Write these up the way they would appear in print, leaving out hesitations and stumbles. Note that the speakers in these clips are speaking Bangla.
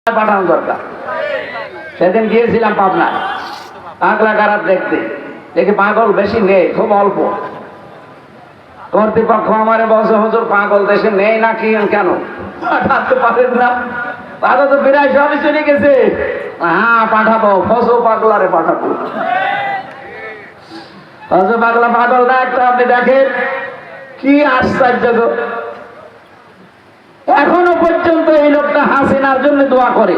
পাঠানো দরকার। সেদিন গিয়েছিলাম পাবনায় পাগলা কারাত দেখতে, দেখি পাগল বেশি নেই, খুব অল্প। কর্তৃপক্ষ আমারে বলছে, হুজুর পাগল দেশে নেই না কি, কেন পাঠাতে পারেন না? পাগল তো বিরাট সবই চলে গেছে। হ্যাঁ পাঠাবো, ফসল পাগলারে পাঠাবো। ফসল পাগলা পাগল না একটা, আপনি দেখেন কি আশ্চর্য। এখনো পর্যন্ত এই লোকটা হাসিনার জন্য দোয়া করে।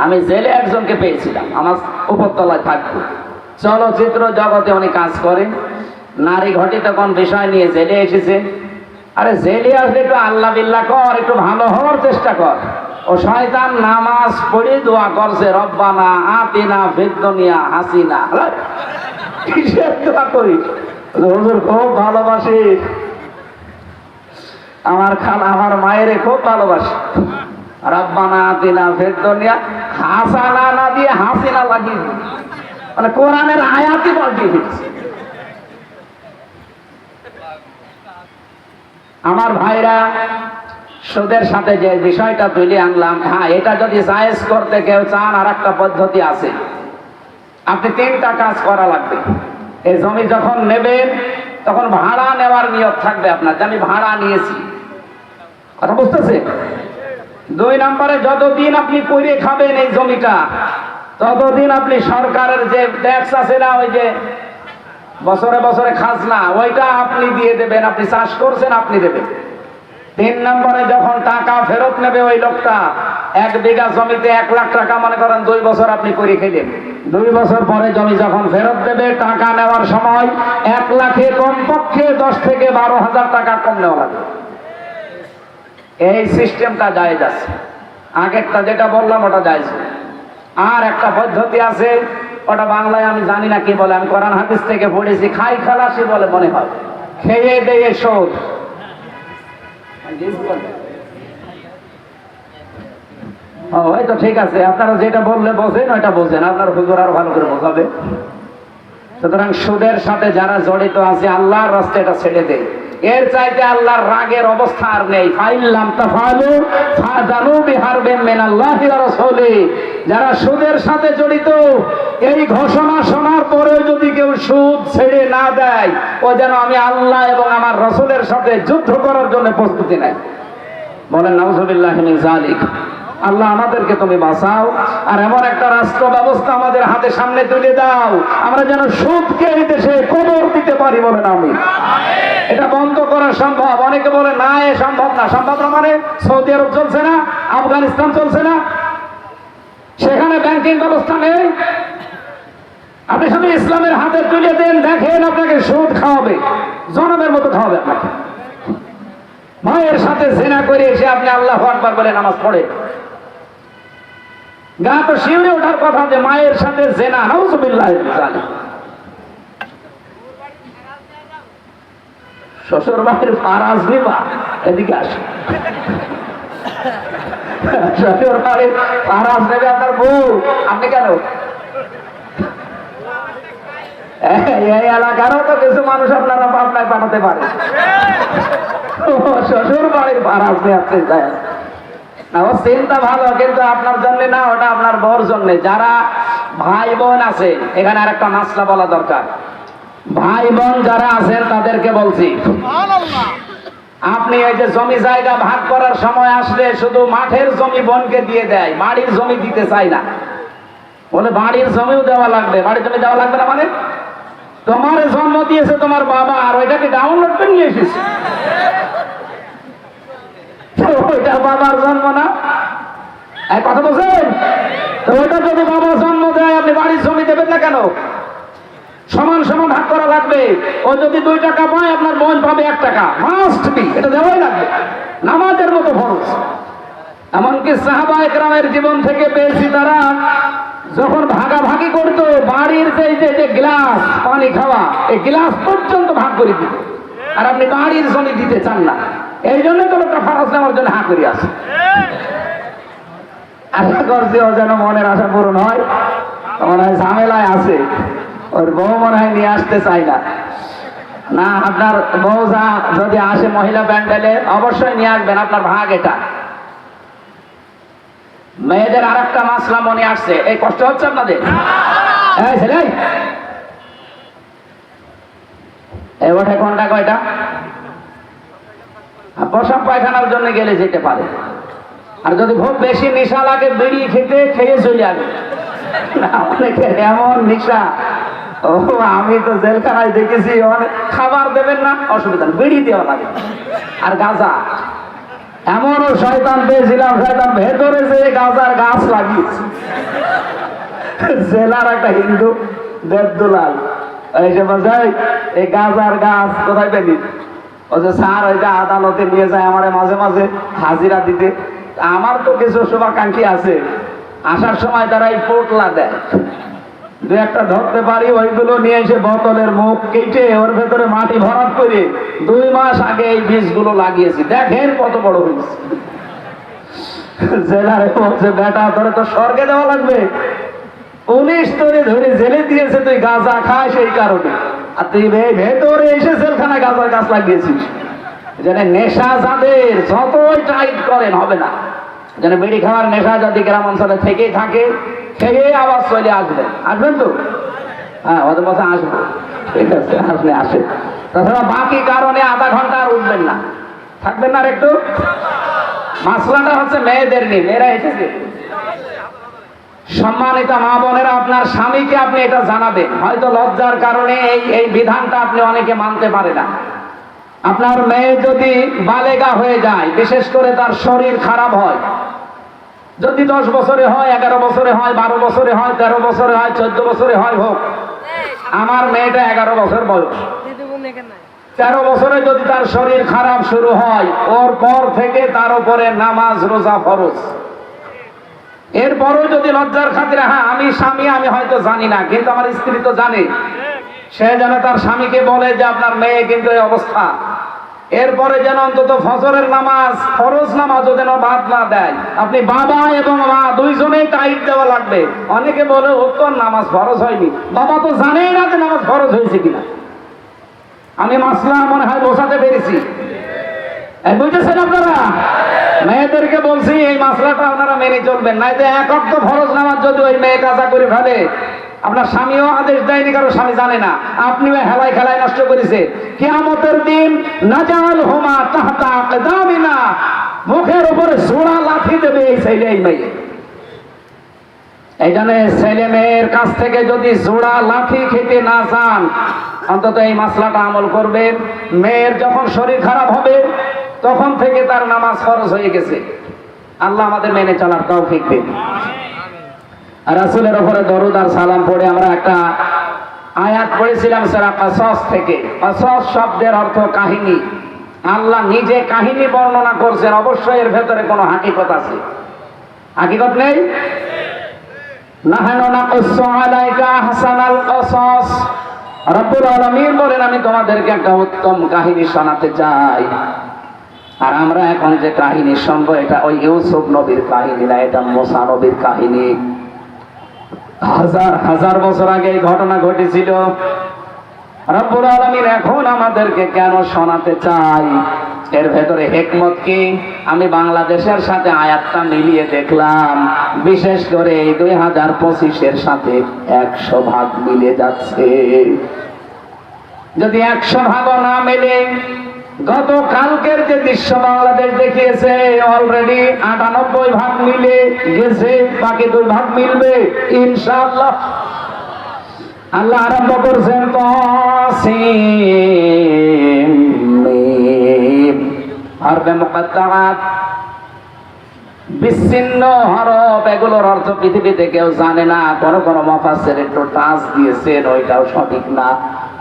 আমি জেলে একজনকে পেয়েছিলাম, আমার উপরতলায় থাকতো, চলচ্চিত্র জগতে উনি কাজ করে, নারী ঘটিত কোন বিষয় নিয়ে জেলে এসেছে। আরে জেলে আসলে একটু আল্লাহ বিল্লাহ কর, একটু ভালো হওয়ার চেষ্টা কর। ও শয়তান নামাজ পড়ে দোয়া করছে, রব্বানা আতিনা ফিদ দুনিয়া হাসিনা। কিসের দোয়া করি? হুজুর খুব ভালোবাসি, আমার খালা আমার মায়েরে খুব ভালোবাসে, রব্বানা আতিনা ফিদ দুনিয়া হাসানা না দিয়ে হাসিনা লাগিয়ে, মানে কোরআনের আয়াতই পাল্টিয়ে দিচ্ছে। আমার ভাইরা, সুদের সাথে যে বিষয়টা তুলে আনলাম, হ্যাঁ এটা যদি জায়েজ করতে কেউ চান, আর একটা পদ্ধতি আছে। আপনি 3টা কাজ করা লাগবে। এই জমি যখন নেবেন তখন ভাড়া নেওয়ার নিয়ত থাকবে আপনার, যে আমি ভাড়া নিয়েছি, কথা বুঝতেছে? 2 নম্বরে যতদিন আপনি করে খাবেন এই জমিটা, ততদিন আপনি সরকারের যে ট্যাক্স আছে না, ওই যে বছরে বছরে খাজনা, ওইটা আপনি দিয়ে দেবেন। আপনি চাষ করছেন, আপনি দেবেন। 3 নম্বরে যখন টাকা ফেরত নেবে ওই লোকটা, 1 বিঘা জমিতে 1 লাখ টাকা মনে করেন 2 বছর আপনি করে খেলেন, 2 বছর পরে জমি যখন ফেরত দেবে, টাকা নেওয়ার সময় 1 লাখে কমপক্ষে 10 থেকে 12,000 টাকা কম নেওয়া লাগবে। এই সিস্টেমটা জায়েজ আছে। আগেরটা যেটা বললাম ওটা জায়েজ। আর একটা পদ্ধতি আছে, ওটা বাংলায় আমি জানি না কি বলে, আমি কোরআন হাদিস থেকে পড়েছি, খাই খালাসি বলে মনে হয়, খেয়ে দিয়ে শোধ। ওই তো ঠিক আছে, আপনারা যেটা বললে বোঝেন, ওইটা বোঝেন, আপনার হুজুর আরো ভালো করে বোঝাবে। সুতরাং সুদের সাথে যারা জড়িত আছে, আল্লাহর রাস্তায় এটা ছেড়ে দেয়। এর চাইতে আল্লাহর রাগের অবস্থা আর নেই। ফাইল্লাম তাফালু ফাযানু বিহারবিন মিনাল্লাহি ওয়া রাসূলিহি। যারা সুদের সাথে জড়িত, এই ঘোষণা শোনার পরে যদি কেউ সুদ ছেড়ে না দেয়, ও যেন আমি আল্লাহ এবং আমার রাসূলের সাথে যুদ্ধ করার জন্য প্রস্তুতি নেয়। বলেন নাউযুবিল্লাহি মিন যালিক। আল্লাহ আমাদেরকে তুমি বাঁচাও, আর এমন একটা রাষ্ট্র ব্যবস্থা আমাদের হাতে সামনে তুলে দাও, আমরা যেন সুদকে এই দেশে কবর দিতে পারি। বলেন আমিন। এটা বন্ধ করা সম্ভব। অনেকে বলে না, এ সম্ভব না। সম্ভব না মানে? সৌদি আরব চলছে না, আফগানিস্তান চলছে না, সেখানে ব্যাংকিং ব্যবস্থা নেই। আপনি শুধু ইসলামের হাতে তুলে দেন, দেখেন আপনাকে সুদ খাওয়াবে, জনমের মতো খাওয়াবে আপনাকে। মায়ের সাথে জিনা করে এসে আপনি আল্লাহু আকবার বলে নামাজ পড়ে, গা তো শিউরে ওঠার কথা যে মায়ের সাথে জিনা, নাউযুবিল্লাহি মিন যালিক। শ্বশুর বাড়ির ফারাজ নিবা, এদিকে আসে। শ্বশুর বাড়ির ফারাজ নেবে আপনার বউ, আপনি কেন? এই এলাকারও তো কিছু মানুষ আপনারা পাবনায় পাঠাতে পারে, শ্বশুর বাড়ির ফারাজ নিয়ে আপনি যায় না। ও চিন্তা ভালো, কিন্তু আপনার জন্য না, ওটা আপনার বউর জন্য। যারা ভাই বোন আছে, এখানে আর একটা মাসলা বলা দরকার। ভাই বোন যারা আছেন তাদেরকে বলছি, আপনি এই যে জমি জায়গা ভাগ করার সময় আসলে শুধু মাঠের জমি বোনকে দিয়ে দেয়, বাড়ির জমি দিতে চায় না। বলে বাড়ির জমিও দেওয়া লাগবে। বাড়ির জমি দেওয়া লাগবে না মানে? তোমার জন্ম দিয়েছে তোমার বাবা, আর ওইটাকে ডাউনলোড করে নিয়ে এসেছে, ওইটা বাবার জন্ম না? এক কথা বলছেন তো, ওইটা যদি বাবা জন্ম দেয়, আপনি বাড়ির জমি দেবেন না কেন? সমান সমান ভাগ করা লাগবে। ও যদি 2 টাকা পায়, আপনার বোন পাবে 1 টাকা, মাস্ট বি, এটা দেওয়াই লাগবে, নামাজের মতো ফরজ। এমনকি সাহাবায়ে কেরামের জীবন থেকে পেয়েছি, তারা যখন ভাগাভাগি করতো, বাড়ির যে গ্লাস পানি খাওয়া, এই গ্লাস পর্যন্ত ভাগ করে দিত। আর আপনি বাড়ির জমি দিতে চান না, এই জন্য তো লোকটা ফরজ নেওয়ার জন্য হা করে আছে। আশা করছি ও যেন মনের আশা পূরণ হয়। মনে হয় ঝামেলায় আছে, ওর বউ মনে হয় নিয়ে আসতে চাই না। না, আপনার বউজা যদি আসে মহিলা প্যান্ডেলে অবশ্যই নিয়ে আসবেন, আপনার ভাগ এটা। মেয়েদের আর একটা মাসলা মনে আসছে, এই কষ্ট হচ্ছে আপনাদের? এই ছেলে, এই ওঠে কোনটা কয়টা? প্রসাব পায়খানার জন্য গেলে যেতে পারে, আর যদি খুব বেশি নেশা লাগে বিড়ি খেয়ে চলে যাবে। অনেকের এমন নেশা, ও আমি তো জেলখানায় দেখেছি, অনেক খাবার দেবেন না অসুবিধা, বিড়ি দেওয়া লাগে। আর গাঁজা, এমনও শয়তান পেয়েছিলাম, শয়তান ভেতরে যে গাঁজার গাছ লাগিয়েছে। জেলার একটা হিন্দু দেবদুলাল এসে বলছে, এই গাঁজার গাছ কোথায় পেলি? ও যে স্যার, ওই যে আদালতে নিয়ে যায় আমার মাঝে মাঝে হাজিরা দিতে। আমার তো কিছু শুভাকাঙ্ক্ষী আছে, আসার সময় তারা এই পোটলা দেয়, দু একটা ধরতে পারি, ওইগুলো নিয়ে এসে বোতলের মুখ কেটে ওর ভেতরে মাটি ভরাট করে 2 মাস আগে এই বীজগুলো লাগিয়েছি, দেখেন কত বড় হয়েছে। জেলারে বলছে, বেটা তোরে তো স্বর্গে দেওয়া লাগবে, 19 তোরে ধরে জেলে দিয়েছে, তুই গাঁজা খাস এই কারণে, আর তুই ভেতরে এসে জেলখানায় গাঁজার গাছ লাগিয়েছিস। যেন নেশা যাদের যতই টাইট করেন হবে না, যেন বিড়ি খাওয়ার নেশা যদি গ্রাম অঞ্চলে থেকেই থাকে, খেয়ে আবার চলে আসবেন। আসবেন তো? হ্যাঁ, ওদের মধ্যে আসবো, ঠিক আছে, আসলে আসে। তাছাড়া বাকি কারণে আধা ঘন্টা আর উঠবেন না, থাকবেন না। আর একটু মাসলাটা হচ্ছে মেয়েদের নিয়ে, মেয়েরা এসেছে। সম্মানিত মা বোনেরা, আপনার স্বামীকে আপনি এটা জানাবেন, হয়তো লজ্জার কারণে এই বিধানটা আপনি অনেকে মানতে পারে না। আপনার মেয়ে যদি বালেগা হয়ে যায়, বিশেষ করে তার শরীর খারাপ হয়, যদি 10 বছরে হয়, 11 বছরে হয়, 12 বছরে হয়, 13 বছরে হয়, 14 বছরে হয়, হোক। আমার মেয়েটা 11 বছর বয়স, 13 বছরে যদি তার শরীর খারাপ শুরু হয়, ওর পর থেকে তার উপরে নামাজ রোজা ফরজ। এরপরও যদি লজ্জার খাতিরে, হ্যাঁ আমি স্বামী, আমি হয়তো জানি না, কিন্তু আমার স্ত্রী তো জানে, সে যেন তার স্বামীকে বলে যে আপনার মেয়ে কিন্তু এই অবস্থা। এরপরে যেন অন্তত ফজরের নামাজ, ফরজ নামাজও যেন বাদ না দেয়। আপনি বাবা এবং মা দুইজনেই টাইট দেওয়া লাগবে। অনেকে বলে, ও তো নামাজ ফরজ হয়নি, বাবা তো জানেই না যে নামাজ ফরজ হয়েছে কিনা। আমি মাসলা মনে হয় বোঝাতে পেরেছি, বুঝেছেন আপনারা? মেয়েদেরকে বলছি এই মাসলাটা আপনারা মেনে চলবেন, নাই তো এক ওয়াক্ত ফরজ নামাজ যদি ওই মেয়ে কাজা করে ফেলে, আপনার স্বামীও আদেশ দেয়নি, কারো স্বামী জানে না, আপনিও হেলায় খেলায় নষ্ট করেছে। কিয়ামতের দিন নাজাল হুমা তাহতা আকদামিনা, মুখের উপরে জোড়া লাঠি দেবে এই ছেলে এই মেয়ে। এই জন্য ছেলে মেয়ের কাছ থেকে যদি জোড়া লাঠি খেতে না চান, অন্তত এই মাসলাটা আমল করবেন। মেয়ের যখন শরীর খারাপ হবে, তখন থেকে তার নামাজ ফরজ হয়ে গেছে। আল্লাহ আমাদের মেনে চলার তৌফিক দিন। রাসূলের উপরে দরুদ আর সালাম পড়ে আমরা একটা আয়াত পড়েছিলাম সূরা কাসাস থেকে। কাসাস শব্দের অর্থ কাহিনী। আল্লাহ নিজে কাহিনী বর্ণনা করছেন, অবশ্যই এর ভেতরে কোনো হাকিকত আছে। হাকিকত নেই? নাহনু নাকুসসু আলাইকা আহসানাল কাসাস, রব্বুল আলামিন বলেন আমি তোমাদেরকে একটা উত্তম কাহিনী শোনাতে চাই। আর আমরা এখন যে কাহিনী শুনবো, এটা ওই ইউসুফ নবীর কাহিনী না, এটা মুসা নবীর কাহিনী। হাজার হাজার বছর আগে এই ঘটনা ঘটেছিল। রব্বুল আলামিন এখন আমাদেরকে কেন শোনাতে চাই, এর ভেতরে হিকমত কি? আমি বাংলাদেশের সাথে আয়াতটা মিলিয়ে দেখলাম, বিশেষ করে এই 2025-এর সাথে 100 ভাগ মিলে যাচ্ছে। যদি 100 ভাগও না মেলে, গত কালকের যে দৃশ্য বাংলাদেশ দেখিয়েছে, অলরেডি 98 ভাগ মিলে গেছে, বাকি 2 ভাগ মিলবে ইনশাআল্লাহ। আল্লাহ আরম্ভ করছেন তাসিম মিম, হরফে মুকাদ্দারাত, বিচ্ছিন্ন হরফ। এগুলোর অর্থ পৃথিবীতে কেউ জানে না, কোন কোন মুফাসসির একটু টাচ দিয়েছেন, ওইটাও সঠিক না।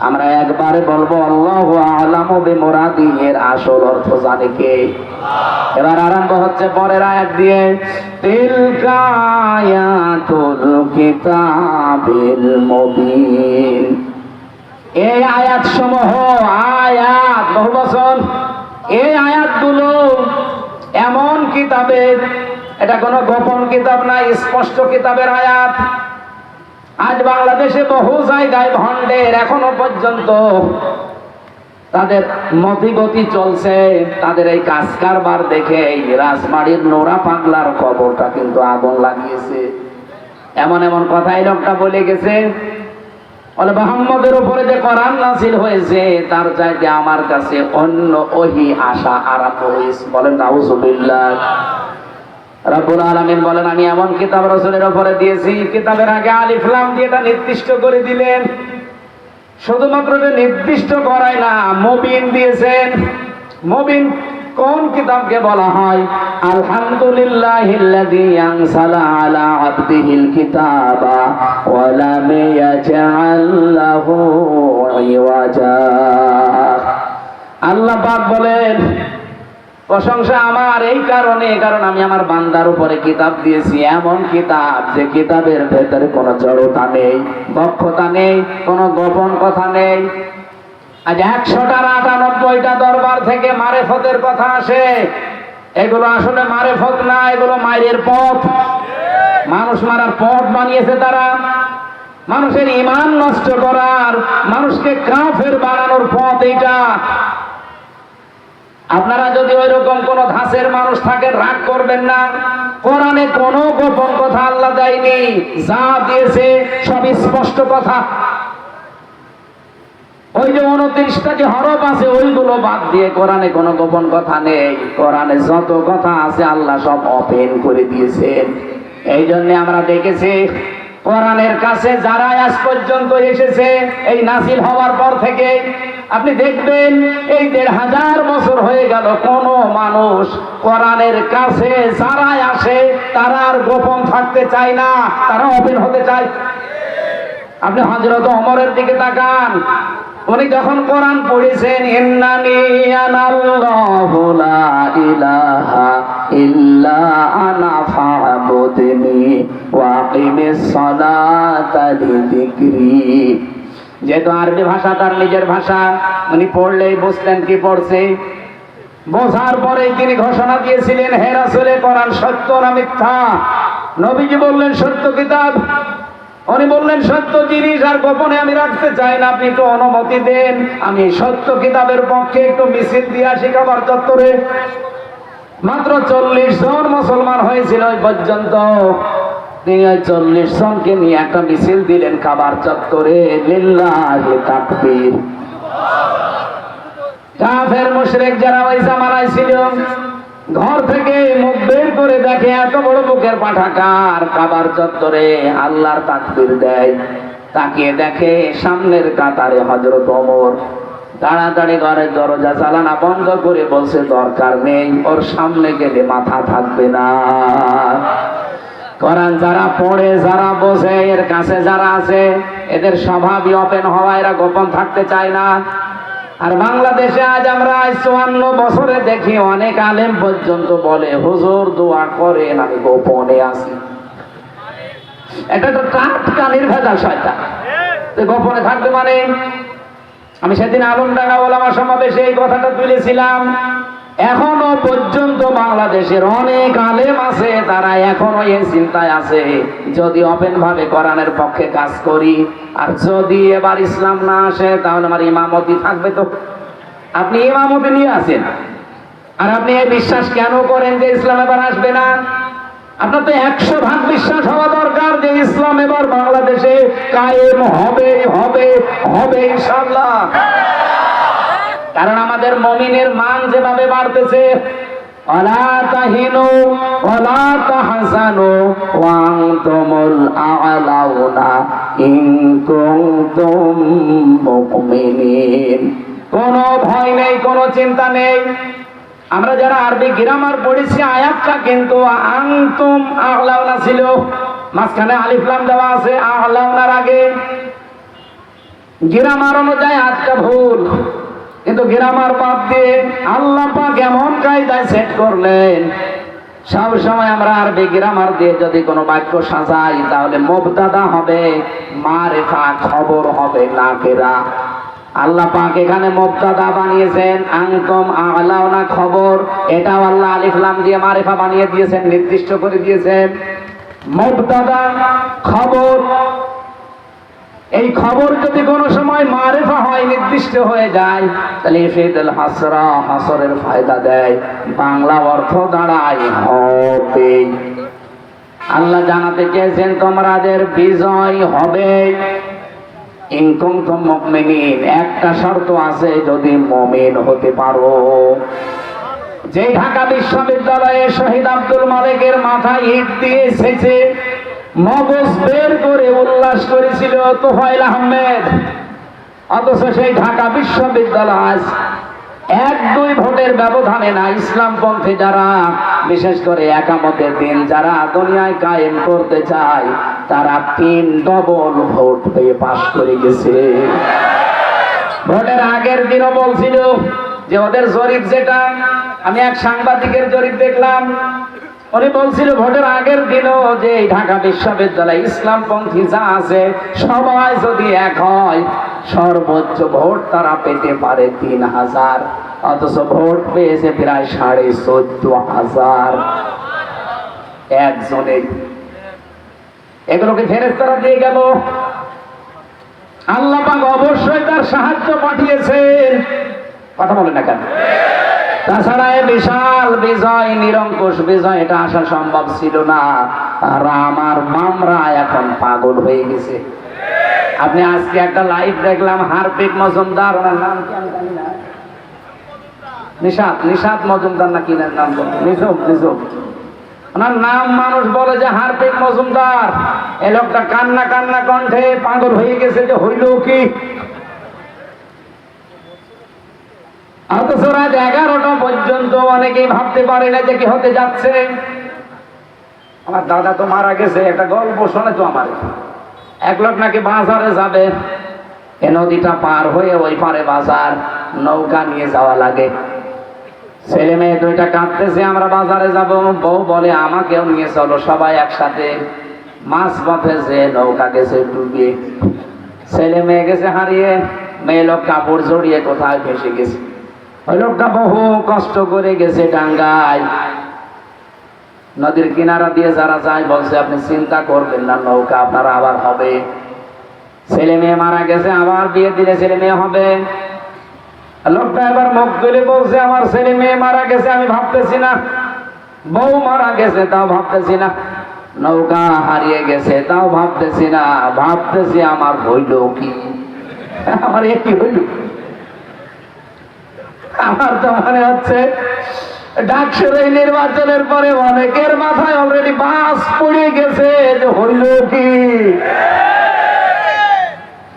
আমরা একবারে বলবো আল্লাহু আ'লামু বিমুরাদিহি, এর আসল অর্থ জানে কে? এবার আরম্ভ হচ্ছে পরের আয়াত দিয়ে, তিলকা আয়াতুল কিতাবিল মুবিন। এই আয়াত সমূহ, আয়াত বহুবচন, এই আয়াতগুলো এমন কিতাবের, এটা কোনো গোপন কিতাব না, স্পষ্ট কিতাবের আয়াত। আজ বাংলাদেশে বহু জায়গায় ভণ্ডের এখনো পর্যন্ত তাদের মতিগতি চলছে, তাদের এই কাজ কারবার দেখে এই রাজবাড়ির নোরা পাগলার কবরটা কিন্তু আগুন লাগিয়েছে। এমন এমন কথা এই লোকটা বলে গেছে, বলে মুহাম্মদের উপরে যে কোরআন নাযিল হয়েছে তার চাইতে আমার কাছে অন্য ওহী আসা আরম্ভ হয়েছে। বলেন নাউযুবিল্লাহ। রব্বুল আলামিন বলেন, আমি এমন কিতাব রাসূলের উপরে দিয়েছি, কিতাবের আগে আলিফ লাম দিয়ে এটা নির্দিষ্ট করে দিলেন। শুধুমাত্র যে নির্দিষ্ট করায় না, মুবিন দিয়েছেন। মুবিন কোন কিতাবকে বলা হয়? আলহামদুলিল্লাহিল্লাযী আনসালা আলা আবদিহিল কিতাবা ওয়া লাম ইয়াজআল লাহু ইওয়াজা। আল্লাহ পাক বলেন, প্রশংসা আমার এই কারণে, কারণ আমি আমার বান্দার উপরে কিতাব দিয়েছি, এমন কিতাব যে কিতাবের ভেতরে কোনো জড়তা নেই, দক্ষতা নেই, কোনো গোপন কথা নেই। আজ 100টার 98টা দরবার থেকে মারেফতের কথা আসে, এগুলো আসলে মারেফত না, এগুলো মায়ের পথ। মানুষ মারার পথ বানিয়েছে তারা, মানুষের ঈমান নষ্ট করার, মানুষকে কাফের বানানোর পথ এইটা। আপনারা যদি ওই রকম কোন ধাঁচের মানুষ থাকেন, রাগ করবেন না। কোরআনে কোনো গোপন কথা আল্লাহ দেয়নি, যা দিয়েছে সব স্পষ্ট কথা। ওই যে 29টা যে হরফ আছে ওইগুলো বাদ দিয়ে কোরআনে কোনো গোপন কথা নেই। কোরআনে যত কথা আছে আল্লাহ সব ওপেন করে দিয়েছেন। এই জন্য আমরা দেখেছি কোরআনের কাছে যারা আজ পর্যন্ত এসেছে এই নাযিল হওয়ার পর থেকে, আপনি দেখবেন এই 1500 বছর হয়ে গেল, কোন মানুষ কোরআনের কাছে যারা আসে তারা আর গোপন থাকতে চায় না, তারা ওপেন হতে চায়। আপনি হযরত ওমরের দিকে তাকান, উনি যখন কোরআন পড়েছেন, ইন্নানি আনাল্লাহু লা ইলাহা ইল্লা আনা ফা'বুদনি ওয়া আকিমিস সালাতা লিযিকরি। যেহেতু আরবি ভাষা তার নিজের ভাষা, উনি পড়লেই বুঝতেন কি পড়ছে। বোঝার পরেই তিনি ঘোষণা দিয়েছিলেন, হে রাসূল, কোরআন সত্য না মিথ্যা? নবীজি বললেন সত্য কিতাব। উনি বললেন সত্য জিনিস আর গোপনে আমি রাখতে চাই না, আপনি একটু অনুমতি দেন, আমি সত্য কিতাবের পক্ষে একটু মিছিল দিয়ে আসি কাবার চত্বরে। মাত্র 40 জন মুসলমান হয়েছিল ওই পর্যন্ত। তিনি ওই 40 জনকে নিয়ে একটা মিছিল দিলেন কাবার চত্বরে। লিল্লাহি তাকবীর। কাফের মুশরিক যারা ওই জামানায় ছিল, ঘর থেকে মুখ বের করে দেখে এত বড় মুখের পাঠাকার কাবার চত্বরে আল্লাহর তাকবীর দেয়। তাকিয়ে দেখে সামনের কাতারে হযরত ওমর তাড়াতাড়ি ঘরের দরজা জানালা বন্ধ করে বলছে, দরকার নেই, ওর সামনে গেলে মাথা থাকবে না। কোরআন যারা পড়ে, যারা বোঝে, এর কাছে যারা আছে, এদের স্বভাবই ওপেন হওয়া, এরা গোপন থাকতে চায় না। আর বাংলাদেশে আজ আমরা 54 বছরে দেখি অনেক আলেম পর্যন্ত বলে, হুজুর দোয়া করেন, আমি গোপনে আছি। এটা তো টাটকা নির্ভেজাল শয়তান। গোপনে থাকবে মানে? আমি সেদিন আলমডাঙ্গা ওলামা সমাবেশে এই কথাটা তুলেছিলাম। এখনো পর্যন্ত বাংলাদেশের অনেক আলেম আছে, তারা এখনো এই চিন্তায় আছে, যদি ওপেন ভাবে কোরআনের পক্ষে কাজ করি, আর যদি এবার ইসলাম না আসে তাহলে আমার ইমামতি থাকবে। তো আপনি ইমামতি নিয়ে আসেন, আর আপনি এই বিশ্বাস কেন করেন যে ইসলাম এবার আসবে না? আপনার তো 100% বিশ্বাস হওয়া দরকার যে ইসলাম এবার বাংলাদেশে কায়েম হবে, হবে, হবে ইনশাআল্লাহ। কারণ আমাদের মুমিনের মান যেভাবে বাড়তেছে, ওয়ালা তাহিনু ওয়ালা তাহজানু ওয়া আনতুমুল আ'লাউনা ইন কুনতুম মুমিনিন। কোনো ভয় নেই, কোনো চিন্তা নেই। আমরা যারা আরবি গ্রামার পড়েছি, আয়াতটা কিন্তু আনতুম আ'লাউনা ছিল, মাঝখানে আলিফ লাম দেওয়া আছে আ'লাউনার আগে। গ্রামার অনুযায়ী আয়াতটা ভুল, কিন্তু গ্রামার বাদ দিয়ে আল্লাহ পাক এমন কায়দায় সেট করলেন, সব সময় আমরা আরবি গ্রামার দিয়ে যদি কোনো বাক্য সাজাই তাহলে মুবতাদা হবে মারিফা, খবর হবে নাকিরা। আল্লাহ পাক এখানে মুবতাদা বানিয়েছেন আনতুম আ'লাউনা, খবর। এটাও আল্লাহ আলিফ লাম দিয়ে মারিফা বানিয়ে দিয়েছেন, নির্দিষ্ট করে দিয়েছেন। মুবতাদা, খবর। এই খবর যদি কোনো সময় মারিফা হয়, নির্দিষ্ট হয়ে যায়, তাহলে ইফিদুল হাসরা, হাসরের ফায়দা দেয়, বাংলা অর্থ দাঁড়ায় হবে। আল্লাহ জানাতে চেয়েছেন তোমাদের বিজয় হবে। ইন কুনতুম মুমিনিন, একটা শর্ত আছে, যদি মুমিন হতে পারো। যে ঢাকা বিশ্ববিদ্যালয়ে শহীদ আব্দুল মালিকের মাথায় ইট দিয়ে এসেছে, মগজ বের করে উল্লাস করেছিল তোফায়েল আহমেদ, অথচ সেই ঢাকা বিশ্ববিদ্যালয় 1-2 ভোটের ব্যবধানে না, ইসলামপন্থী যারা, বিশেষ করে একামতের দিন যারা দুনিয়ায় কায়েম করতে চায়, তারা 3 ডবল ভোট পেয়ে পাশ করে গেছে। ভোটের আগের দিনও বলছিল যে ওদের জরিপ, যেটা আমি এক সাংবাদিকের জরিপ দেখলাম, উনি বলছিল ভোটের আগের দিনও যে ঢাকা বিশ্ববিদ্যালয় ইসলামপন্থী যা আছে সবাই যদি এক হয়, সর্বোচ্চ ভোট তারা পেতে পারে 3000, অথচ ভোট পেয়েছে প্রায় 14,500 একজনে। এগুলোকে ফেরেশতারা দিয়ে গেল। আল্লাহ পাক অবশ্যই তার সাহায্য পাঠিয়েছেন, কথা বলে না কেন? তাছাড়া এই বিশাল বিজয়, নিরঙ্কুশ বিজয়, এটা আসা সম্ভব ছিল না। আর আমার মামরা এখন পাগল হয়ে গেছে। আপনি আজকে একটা লাইভ দেখলাম, হারপিক মজুমদার, ওনার নাম কি আমি জানি না, নিশাত মজুমদার না কি নাম, নিজম, ওনার নাম মানুষ বলে যে হারপিক মজুমদার। এই লোকটা কান্না কান্না কণ্ঠে পাগল হয়ে গেছে যে হইল কি। অথচ রাত 11টা পর্যন্ত অনেকেই ভাবতে পারে না যে কি হতে যাচ্ছে। আমার দাদা তো মারা গেছে, একটা গল্প শোনে তো আমার। এক লোক নাকি বাজারে যাবে, এ নদীটা পার হয়ে ওই পারে বাজার, নৌকা নিয়ে যাওয়া লাগে। ছেলে মেয়ে 2টা কাঁদতেছে, আমরা বাজারে যাব। বউ বলে আমাকেও নিয়ে চলো, সবাই একসাথে। মাছ পথে যে নৌকা গেছে ডুবে, ছেলে মেয়ে গেছে হারিয়ে, মেয়ে লোক কাপড় জড়িয়ে কোথায় ভেসে গেছে। ওই লোকটা বহু কষ্ট করে গেছে ডাঙ্গায়, নদীর কিনারা দিয়ে যারা যায় বলছে আপনি চিন্তা করবেন না, নৌকা আপনার আবার হবে। ছেলে মেয়ে মারা গেছে, আবার বিয়ে দিলে ছেলে মেয়ে হবে। লোকটা এবার মুখ তুলে বলছে আমার ছেলে মেয়ে মারা গেছে, আমি ভাবতেছি না। বউ মারা গেছে, তাও ভাবতেছি না। নৌকা হারিয়ে গেছে, তাও ভাবতেছি না। ভাবতেছি আমার হইল কি, আমার একই হইল। আমার তো মনে হচ্ছে ডাকসুরাই নির্বাচনের পরে অনেকের মাথায় অলরেডি বাস পড়ে গেছে যে হইল কি।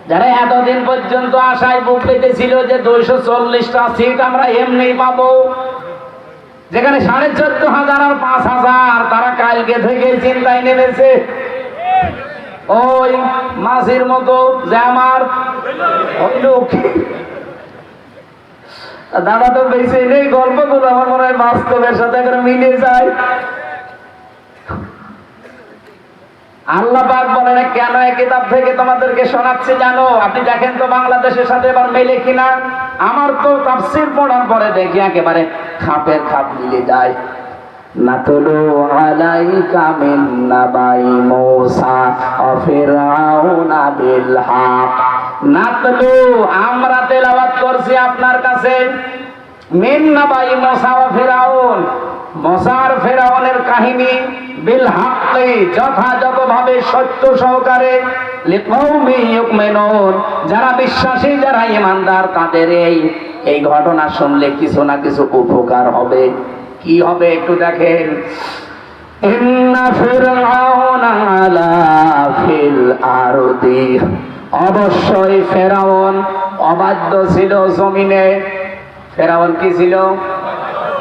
যারা এতদিন পর্যন্ত আশায় বুক পেতেছিল যে 240টা সিট আমরা এমনি পাবো, যেখানে 14,500 আর 5,000, তারা কালকে থেকে চিন্তায় নেমেছে। ওই মাঝির মতো যে আমার হইল কি। দাদা তো বেশি নেই, গল্পগুলো আমার মনে হয় বাস্তবের সাথে করে মিলে যায়। আল্লাহ পাক বলেন কেন এই কিতাব থেকে তোমাদেরকে শোনাচ্ছি জানো? আপনি দেখেন তো বাংলাদেশের সাথে এবার মেলে কিনা। আমার তো তাফসীর পড়ার পরে দেখি একেবারে খাপের খাপ মিলে যায়। নাতলু আলাইকা মিন নাবাই মূসা ওয়া ফিরআউনা বিল হক। নাতলু, আমরা তেলাওয়াত করছি আপনার কাছে, মিন নাবাই মূসা ওয়া ফিরআউন, মূসা আর ফিরআউনের কাহিনী, বিল হক, যথাযথভাবে সত্য সহকারে, লিকাউমি ইউমিনুন, যারা বিশ্বাসী, যারা ঈমানদার, তাদের এই ঘটনা শুনলে কিছু না কিছু উপকার হবে। কি হবে একটু দেখেন। ইন্না ফিরআউনা আলা ফিল আরদি, অবশ্যই ফেরাউন অবাধ্য ছিল জমিনে। ফেরাউন কি ছিল?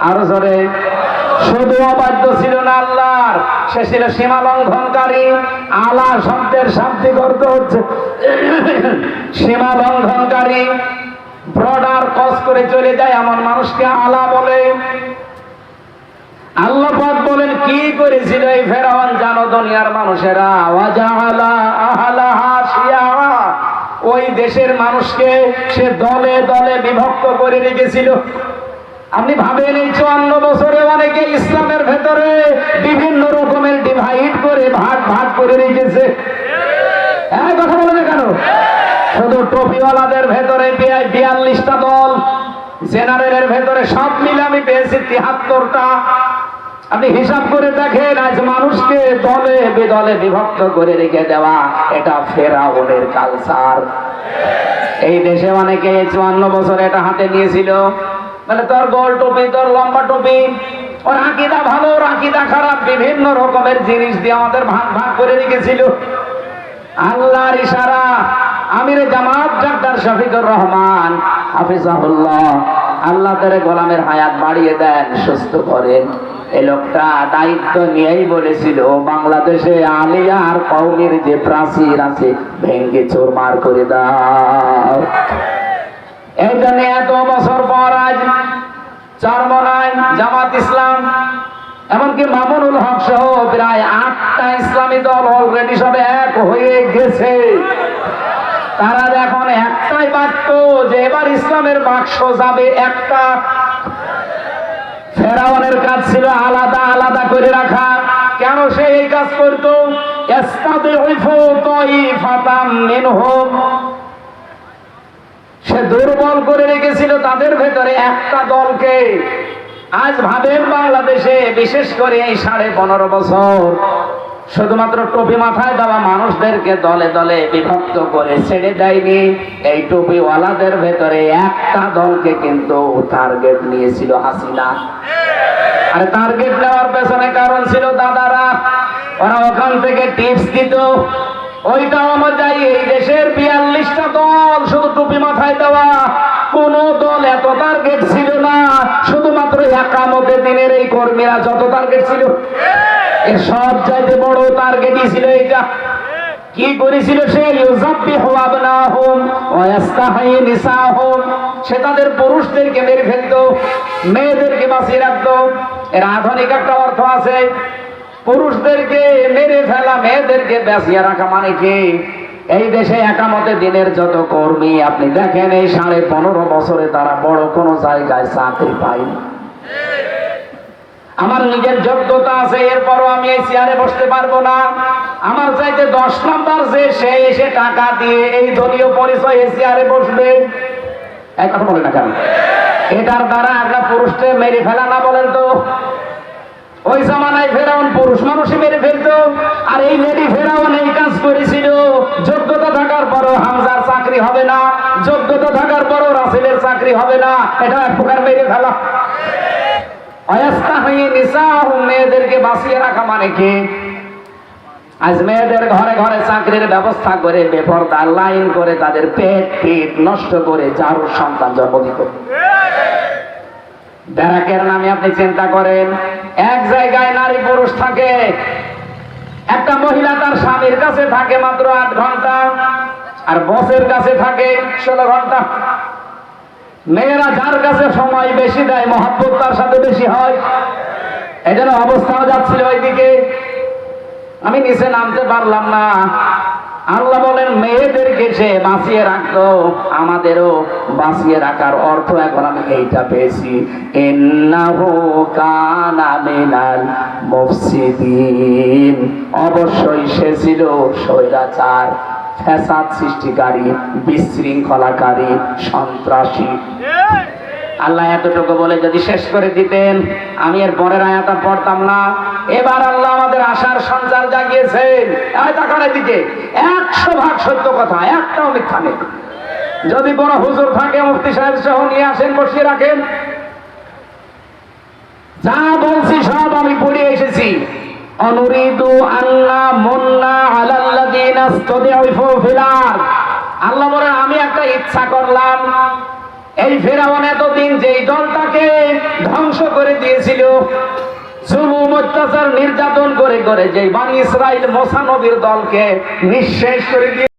আরো জোরে। শুধু অবাধ্য ছিল না আল্লাহর, সে ছিল সীমা লঙ্ঘনকারী। আলা শব্দের শাব্দিক অর্থ হচ্ছে সীমা লঙ্ঘনকারী। বর্ডার ক্রস করে চলে যায় এমন মানুষকে আলা বলে। আল্লাহ পাক বলেন কি করেছিল এই ফেরাউন জানো দুনিয়ার মানুষেরা? ওয়াজাআলা আহলাহা শিয়া, ওই দেশের মানুষকে সে দলে দলে বিভক্ত করে রেখেছিল। আপনি ভাবেন এই 54 বছরে অনেকে ইসলামের ভেতরে বিভিন্ন রকমের ডিভাইড করে ভাগ ভাগ করে রেখেছে। হ্যাঁ, কথা বলে না কেন? শুধু টুপিওয়ালাদের ভেতরে 42টা দল, জেনারেলের ভেতরে সব মিলে আমি পেয়েছি 73টা। আপনি হিসাব করে দেখেন, আজ মানুষকে দলে বেদলে বিভক্ত করে রেখে দেওয়া, এটা ফেরাউনের কালচার। এই দেশে অনেকে 54 বছর এটা হাতে নিয়েছিল, মানে তোর গোল টুপি, তোর লম্বা টুপি, ওর আকিদা ভালো, ওর আকিদা খারাপ, বিভিন্ন রকমের জিনিস দিয়ে আমাদের ভাগ ভাগ করে রেখেছিল। আল্লাহর ইশারা, আমিরে জামাত ডাক্তার শফিকুর রহমান হাফিজাহুল্লাহ, আল্লাহ তার গোলামের হায়াত বাড়িয়ে দেন, সুস্থ করেন। এই লোকটা দায়িত্ব নিয়েই বলেছিল বাংলাদেশে আলিয়া আর কওমের যে প্রাচীর আছে ভেঙ্গে চুরমার করে দাও। এই জন্য এত বছর পর আজ চরমনায় জামাত ইসলাম, এমনকি মামুনুল হক সহ প্রায় 8টা ইসলামী দল অলরেডি সব এক হয়ে গেছে। তারা এখন একটাই বাক্য যে এবার ইসলামের বাক্স যাবে একটা। ফেরাউনের কাজ ছিল আলাদা আলাদা করে রাখা। কেন সে এই কাজ করতো? সে দুর্বল করে রেখেছিল তাদের ভেতরে একটা দলকে। আজ ভাবেন বাংলাদেশে বিশেষ করে এই 15.5 বছর শুধুমাত্র টুপি মাথায় দেওয়া মানুষদেরকে দলে দলে বিভক্ত করে ছেড়ে দেয়নি। এই টুপিওয়ালাদের ভেতরে একটা দলকে কিন্তু টার্গেট নিয়েছিল হাসিনা। আর টার্গেট নেওয়ার পেছনে কারণ ছিল দাদারা, ওরা ওখান থেকে টিপস দিত। ওইটা অনুযায়ী এই দেশের 42টা দল শুধু টুপি মাথায় দেওয়া, কোন দল এত টার্গেট ছিল না। শুধুমাত্র একামতে দিনের এই কর্মীরা যত টার্গেট ছিল, এর সব চাইতে বড় টার্গেটই ছিল এইটা। কি করেছিল সে? সে তাদের পুরুষদেরকে মেরে ফেলতো, মেয়েদেরকে বাঁচিয়ে রাখতো। এর আধুনিক একটা অর্থ আছে। পুরুষদেরকে মেরে ফেলা, মেয়েদেরকে বাঁচিয়ে রাখা মানে কি? এই দেশে একামতে দিনের যত কর্মী আপনি দেখেন, এই 15.5 বছরে তারা বড় কোনো জায়গায় চাকরি পায়নি। আমার নিজের যোগ্যতা আছে, এরপরও আমি এই চেয়ারে বসতে পারবো না। আমার চাইতে 10 নাম্বার যে সে এসে টাকা দিয়ে এই দলীয় পরিচয় এই চেয়ারে বসবে, এই কথা বলে না কেন? এটার দ্বারা একটা পুরুষকে মেরে ফেলা না, বলেন তো? ওই জামানায় ফেরাউন পুরুষ মানুষই মেরে ফেলতো। আর এই লেডি ফেরাউন এই কাজ করেছিল। যোগ্যতা থাকার পরও হামজার চাকরি হবে না, যোগ্যতা থাকার পরও রাসেলের চাকরি হবে না, এটা এক প্রকার মেরে ফেলা। মেয়েদেরকে বাঁচিয়ে রাখা মানে কি? আজ মেয়েদের ঘরে ঘরে চাকরির ব্যবস্থা করে বেপরদা লাইন করে তাদের পেট নষ্ট করে যারও সন্তান জন্ম দিত। ব্যারাকের নামে আপনি চিন্তা করেন, এক জায়গায় নারী পুরুষ থাকে। একটা মহিলা তার স্বামীর কাছে থাকে মাত্র 8 ঘন্টা, আর বসের কাছে থাকে 16 ঘন্টা। মেয়েরা যার কাছে সময় বেশি দেয়, মহব্বত তার সাথে বেশি হয়। এই জন্য অবস্থাও যাচ্ছিল ওইদিকে। আমি নিচে নামতে পারলাম না। আল্লাহ বলেন মেয়েদেরকে সে বাঁচিয়ে রাখতো, আমাদেরও বাঁচিয়ে রাখার অর্থ এখন আমি এইটা পেয়েছি। ইন্নাহু কানা মিনাল মুফসিদিন, অবশ্যই সে ছিল স্বৈরাচার, ফ্যাসাদ সৃষ্টিকারী, বিশৃঙ্খলাকারী, সন্ত্রাসী। আল্লাহ এতটুকু বলে যদি শেষ করে দিতেন, আমি এর পরের আয়াতটা পড়তাম না। এবার আল্লাহ আমাদের আশার সঞ্চার জাগিয়েছেন। দিকে 100% সত্য কথা, একটাও মিথ্যা নেই। যদি কোনো হুজুর থাকে মুফতি সাহেব সহ নিয়ে আসেন, বসিয়ে রাখেন। যা বলছি সব আমি পড়ে এসেছি। অনুরিদু আল্লাহ মুন্না আলাল্লাযিনা ইসতাদঈফু ফিল আরদ। আল্লাহ বলেন আমি একটা ইচ্ছা করলাম, এই ফেরাউন এতদিন যেই দলটাকে ধ্বংস করে দিয়েছিল, জুলুম অত্যাচার নির্যাতন করে করে যে বনি ইসরাইল মুসা নবীর দলকে নিঃশেষ করে দিয়ে